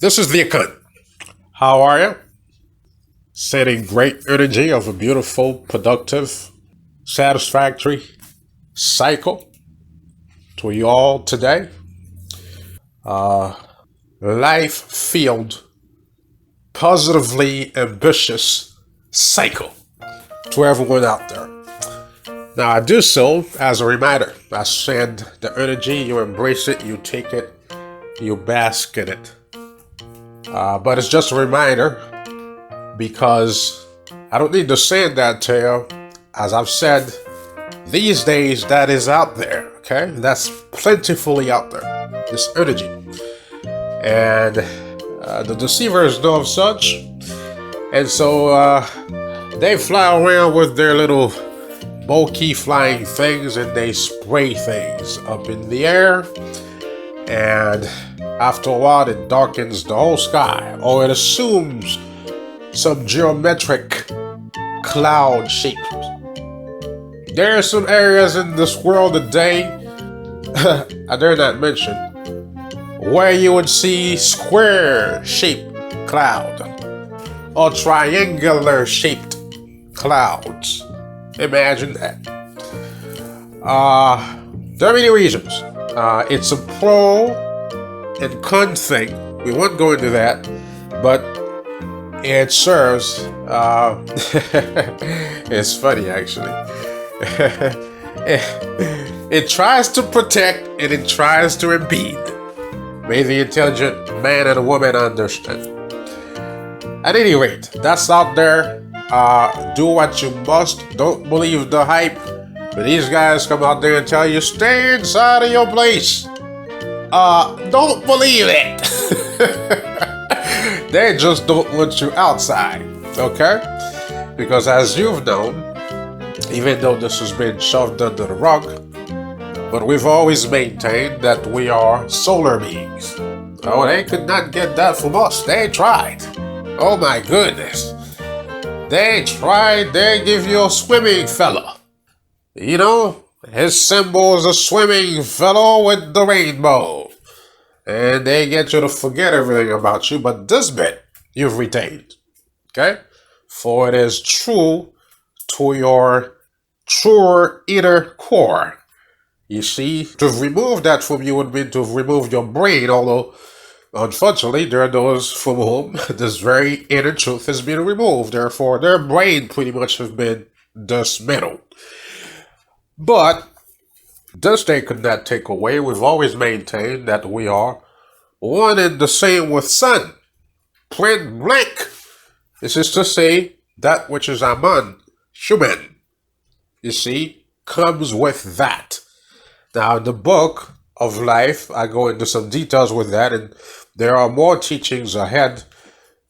This is the awaken. How are you? Sending great energy of a beautiful, productive, satisfactory cycle to you all today. Life filled, positively ambitious cycle to everyone out there. Now, I do so as a reminder. I send the energy, you embrace it, you take it, you bask in it. But it's just a reminder because I don't need to send that to you. As I've said, these days that is out there, okay? That's plentifully out there, this energy. And the deceivers know of such. And so they fly around with their little bulky flying things and they spray things up in the air. And after a while, it darkens the whole sky, or it assumes some geometric cloud shape. There are some areas in this world today, I dare not mention, where you would see square-shaped cloud or triangular-shaped clouds. Imagine that. There are many reasons. It's a pro and con thing. We won't go into that, but it serves. It's funny actually. It tries to protect and it tries to impede. May the intelligent man and woman understand. At any rate, that's out there. Do what you must. Don't believe the hype. But these guys come out there and tell you, stay inside of your place. Don't believe it. They just don't want you outside, okay? Because as you've known, even though this has been shoved under the rug, but we've always maintained that we are solar beings. Oh, they could not get that from us. They tried. Oh my goodness. They tried. They give you a swimming fella. You know, his symbol is a swimming fellow with the rainbow. And they get you to forget everything about you, but this bit you've retained. Okay? For it is true to your truer inner core. You see, to have removed that from you would mean to have removed your brain, although unfortunately there are those from whom this very inner truth has been removed. Therefore, their brain pretty much has been dismantled. But this they could not take away. We've always maintained that we are one and the same with sun. Point blank. This is to say, that which is Ahmun, human, you see, comes with that. Now, in the book of life, I go into some details with that, and there are more teachings ahead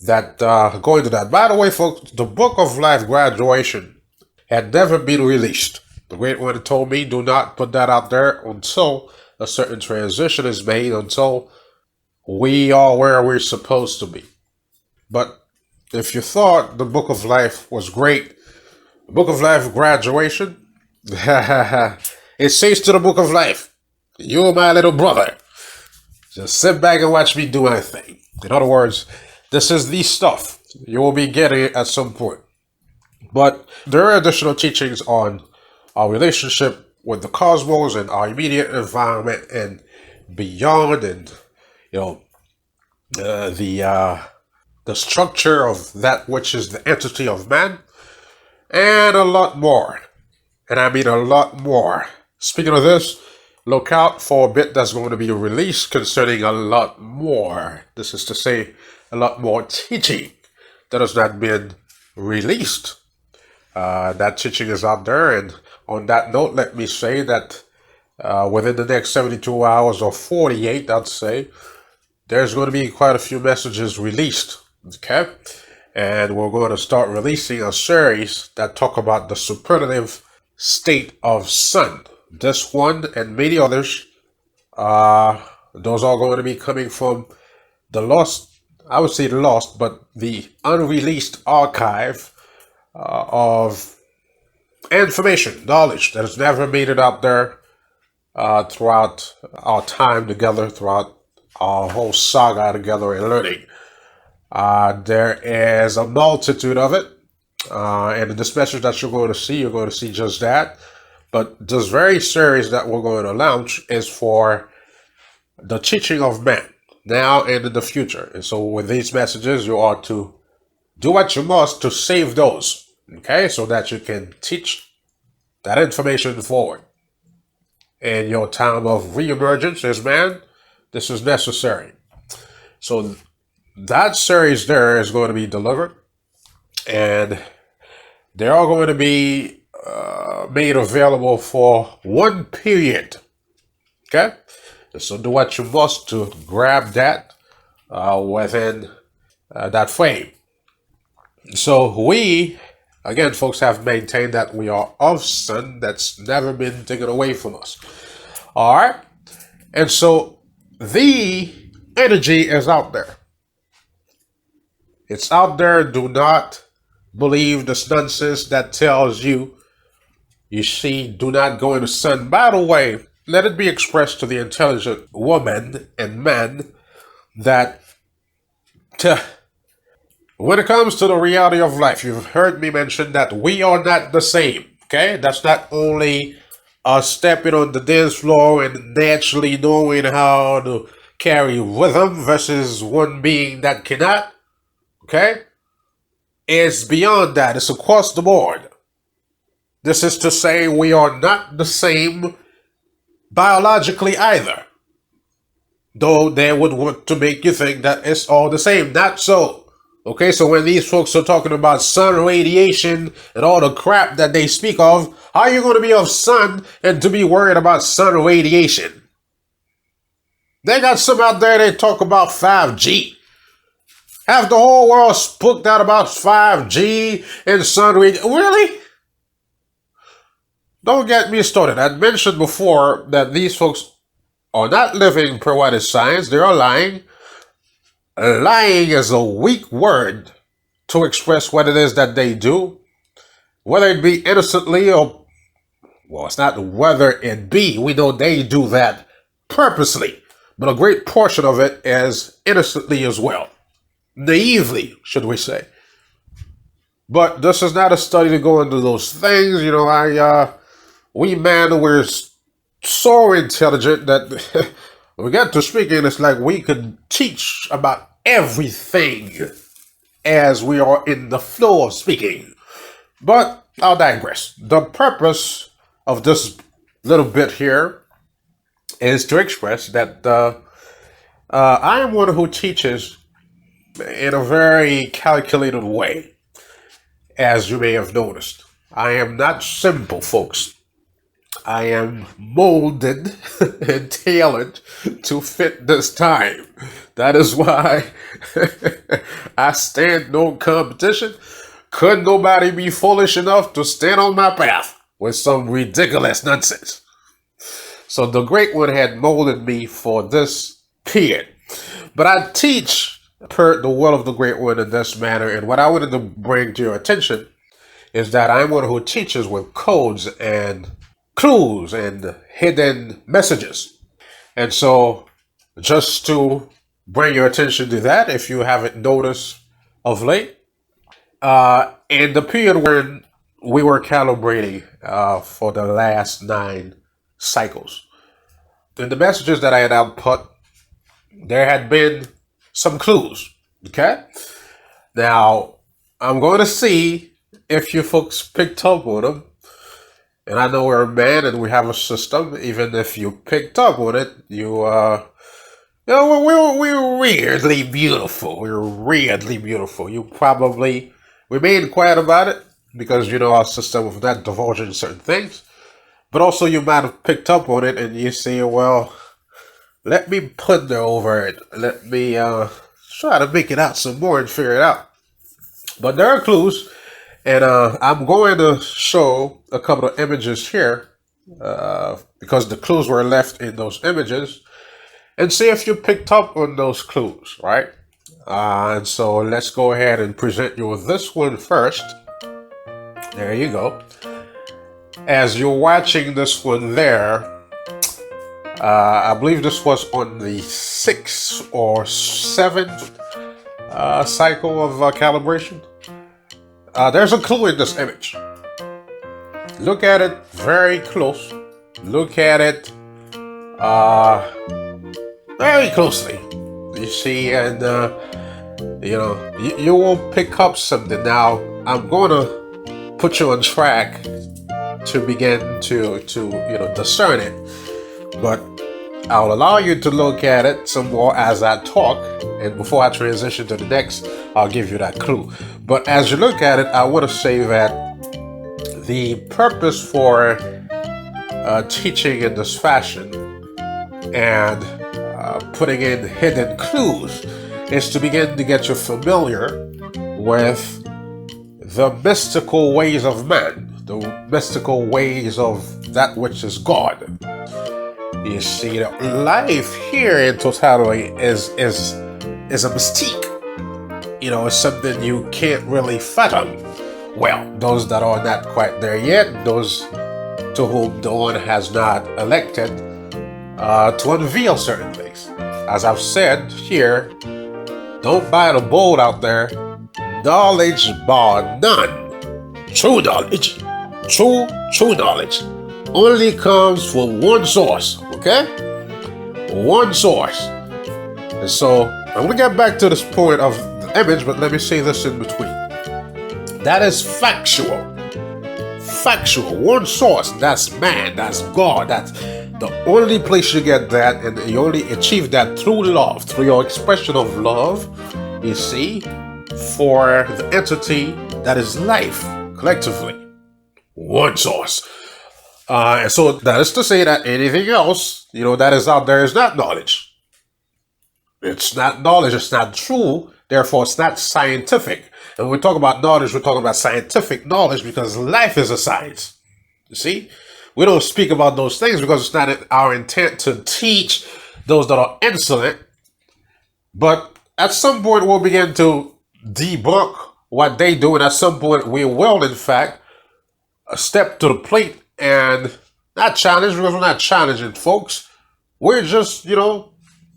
that go into that. By the way, folks, the book of life graduation had never been released. The great one told me, do not put that out there until a certain transition is made, until we are where we're supposed to be. But if you thought the book of life was great, the book of life graduation, it says to the book of life, you my little brother, just sit back and watch me do my thing. In other words, this is the stuff you will be getting at some point. But there are additional teachings on our relationship with the cosmos and our immediate environment and beyond, and you know, the structure of that which is the entity of man, and a lot more. And I mean a lot more. Speaking of this, look out for a bit that's going to be released concerning a lot more. This is to say, a lot more teaching that has not been released. That teaching is out there, and on that note, let me say that within the next 72 hours or 48, I'd say, there's going to be quite a few messages released, okay? And we're going to start releasing a series that talk about the superlative state of sun. This one and many others, those are going to be coming from the lost, I would say lost, but the unreleased archive of information, knowledge that has never made it out there throughout our time together, throughout a whole saga together in learning. There is a multitude of it. And in this message that you're going to see just that. But this very series that we're going to launch is for the teaching of man, now and in the future. And so with these messages, you ought to do what you must to save those, okay, so that you can teach that information forward. In your time of re-emergence as man, this is necessary. So that series there is going to be delivered, and they are going to be made available for one period, okay? So do what you must to grab that within that frame. So we, again, folks, have maintained that we are of sun that's never been taken away from us. All right? And so the energy is out there. It's out there. Do not believe this nonsense that tells you, you see, do not go in the sun. By the way, let it be expressed to the intelligent woman and man that when it comes to the reality of life, you've heard me mention that we are not the same, okay? That's not only stepping on the dance floor and naturally knowing how to carry rhythm versus one being that cannot, okay? It's beyond that. It's across the board. This is to say we are not the same biologically either. Though they would want to make you think that it's all the same. Not so. Okay, so when these folks are talking about sun radiation and all the crap that they speak of, how are you going to be of sun and to be worried about sun radiation? They got some out there that talk about 5G. Half the whole world spooked out about 5G and sun radiation. Really? Don't get me started. I mentioned before that these folks are not living per what is science. They are lying. Lying is a weak word to express what it is that they do. Whether it be innocently or, well, it's not whether it be. We know they do that purposely. But a great portion of it is innocently as well. Naively, should we say. But this is not a study to go into those things. You know, we man, we're so intelligent that when we get to speaking, it's like we could teach about everything as we are in the flow of speaking. But I'll digress. The purpose of this little bit here is to express that I am one who teaches in a very calculated way, as you may have noticed. I am not simple, folks. I am molded and tailored to fit this time. That is why I stand no competition. Could nobody be foolish enough to stand on my path with some ridiculous nonsense? So the Great One had molded me for this period. But I teach per the will of the Great One in this manner. And what I wanted to bring to your attention is that I'm one who teaches with codes and clues and hidden messages. And so just to bring your attention to that, if you haven't noticed of late, in the period when we were calibrating for the last 9 cycles, in the messages that I had output, there had been some clues, okay? Now, I'm going to see if you folks picked up on them. And I know we're a man and we have a system. Even if you picked up on it, we're weirdly beautiful. We're weirdly beautiful. You probably remain quiet about it because you know our system of not divulging certain things. But also you might have picked up on it and you say, well, let me ponder over it. Let me try to make it out some more and figure it out. But there are clues. And I'm going to show a couple of images here because the clues were left in those images and see if you picked up on those clues, right? And so let's go ahead and present you with this one first. There you go. As you're watching this one there, I believe this was on the 6th or 7th cycle of calibration. There's a clue in this image. Look at it very close. Look at it very closely. You see, and you will pick up something. Now, I'm going to put you on track to begin to discern it, but I'll allow you to look at it some more as I talk, and before I transition to the next, I'll give you that clue. But as you look at it, I want to say that the purpose for teaching in this fashion and putting in hidden clues is to begin to get you familiar with the mystical ways of man, the mystical ways of that which is God. You see, life here in totality is a mystique. It's something you can't really fathom. Well, those that are not quite there yet, those to whom the one has not elected to unveil certain things. As I've said here, don't buy the bold out there. Knowledge bar none. True knowledge, true knowledge only comes from one source, okay? One source. And so, I'm going to get back to this point of the image, but let me say this in between. That is factual. Factual. One source. That's man. That's God. That's the only place you get that, and you only achieve that through love, through your expression of love, you see, for the entity that is life, collectively. One source. And so that is to say that anything else, that is out there is not knowledge. It's not knowledge. It's not true. Therefore, it's not scientific. And when we talk about knowledge, we're talking about scientific knowledge because life is a science. You see? We don't speak about those things because it's not our intent to teach those that are insolent. But at some point, we'll begin to debunk what they do. And at some point, we will, in fact, step to the plate and not challenge, because we're not challenging folks. We're just,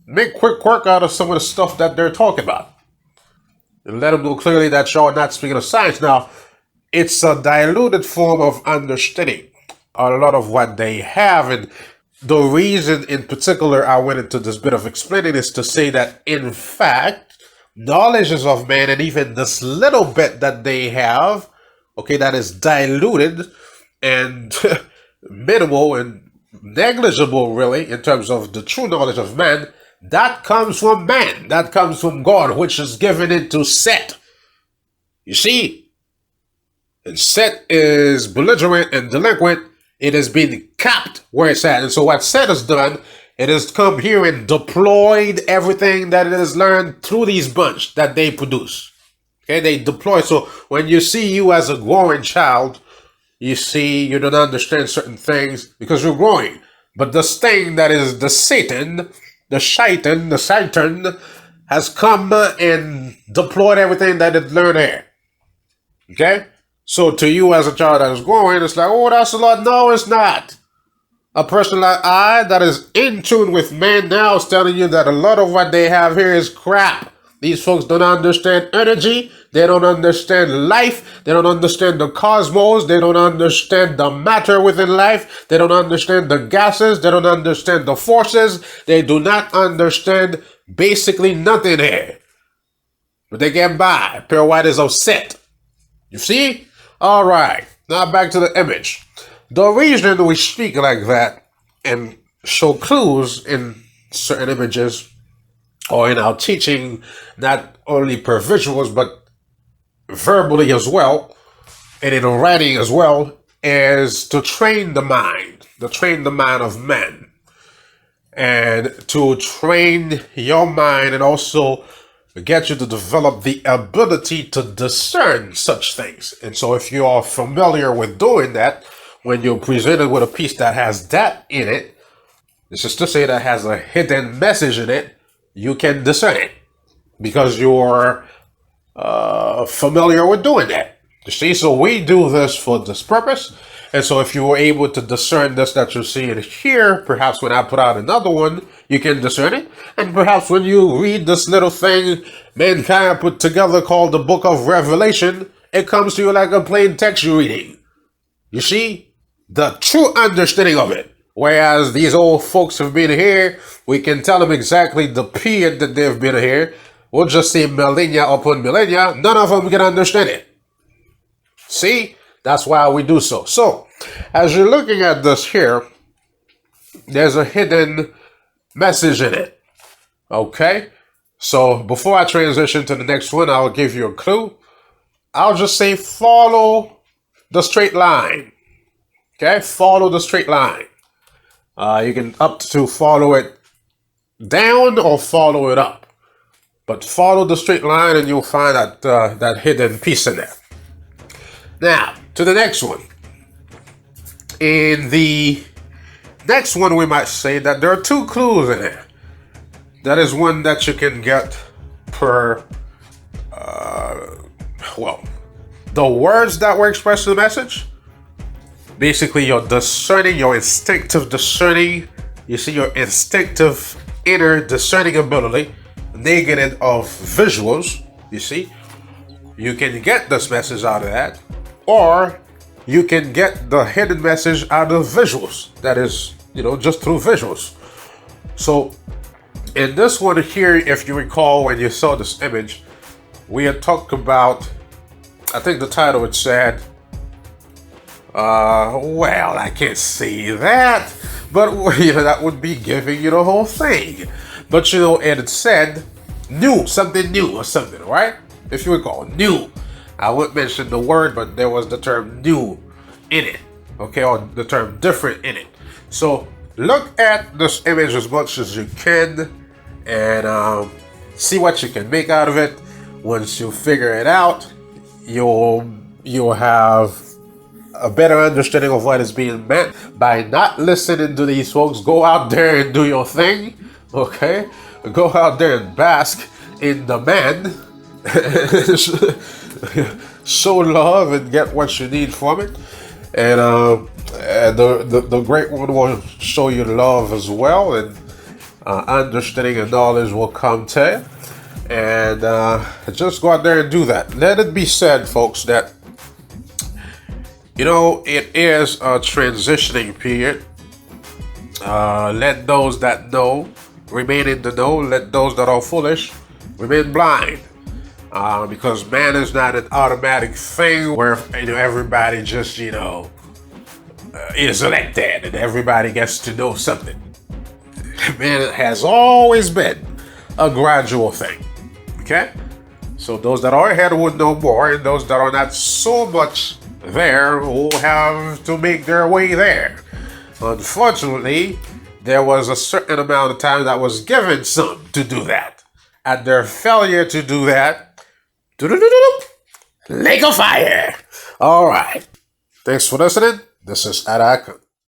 make quick work out of some of the stuff that they're talking about. And let them know clearly that y'all are not speaking of science. Now, it's a diluted form of understanding a lot of what they have. And the reason in particular I went into this bit of explaining is to say that, in fact, knowledge is of man, and even this little bit that they have, okay, that is diluted and minimal and negligible, really, in terms of the true knowledge of man, that comes from man. That comes from God, which is given into Set. You see? And Set is belligerent and delinquent. It has been capped where it's at. And so what Set has done, it has come here and deployed everything that it has learned through these bunch that they produce. Okay, they deploy. So when you see you as a growing child, you see you don't understand certain things because you're growing. But this thing that is the Satan, the Shaitan, the Saturn, has come and deployed everything that it learned here. Okay? So to you as a child that is growing, it's like, oh, that's a lot. No, it's not. A person like I that is in tune with man now is telling you that a lot of what they have here is crap. These folks don't understand energy. They don't understand life. They don't understand the cosmos. They don't understand the matter within life. They don't understand the gases. They don't understand the forces. They do not understand basically nothing here. But they get by. Pure white is upset. You see? All right. Now back to the image. The reason we speak like that and show clues in certain images or in our teaching, not only per visuals, but verbally as well, and in writing as well, is to train the mind of men, and to train your mind and also get you to develop the ability to discern such things. And so if you are familiar with doing that, when you're presented with a piece that has that in it, this is to say that has a hidden message in it, you can discern it because you're familiar with doing that. You see, so we do this for this purpose. And so if you were able to discern this that you're seeing here, perhaps when I put out another one, you can discern it. And perhaps when you read this little thing mankind put together called the Book of Revelation, it comes to you like a plain text you're reading. You see? The true understanding of it. Whereas these old folks have been here, we can tell them exactly the period that they've been here. We'll just say millennia upon millennia. None of them can understand it. See? That's why we do so. So, as you're looking at this here, there's a hidden message in it. Okay? So, before I transition to the next one, I'll give you a clue. I'll just say follow the straight line. Okay? Follow the straight line. You can up to follow it down or follow it up. But follow the straight line and you'll find that hidden piece in there. Now, to the next one. In the next one, we might say that there are two clues in there. That is one that you can get per, the words that were expressed in the message. Basically, your discerning, your instinctive discerning, you see your instinctive inner discerning ability, negative of visuals, you see. You can get this message out of that, or you can get the hidden message out of visuals. That is, just through visuals. So, in this one here, if you recall when you saw this image, we had talked about, I think the title it said, I can't say that, but that would be giving you the whole thing. But it said new, something new or something, right? If you recall, new. I wouldn't mention the word, but there was the term new in it, okay, or the term different in it. So look at this image as much as you can and see what you can make out of it. Once you figure it out, you'll have a better understanding of what is being meant by not listening to these folks. Go out there and do your thing, okay? Go out there and bask in the man. Show love and get what you need from it. And the great one will show you love as well, and understanding and knowledge will come to you. And just go out there and do that. Let it be said, folks, that it is a transitioning period. Let those that know remain in the know. Let those that are foolish remain blind. Because man is not an automatic thing where everybody just is elected and everybody gets to know something. Man has always been a gradual thing. Okay? So those that are ahead would know more, and those that are not so much there will have to make their way there. Unfortunately, there was a certain amount of time that was given some to do that. And their failure to do that, lake of fire. All right. Thanks for listening. This is awaken.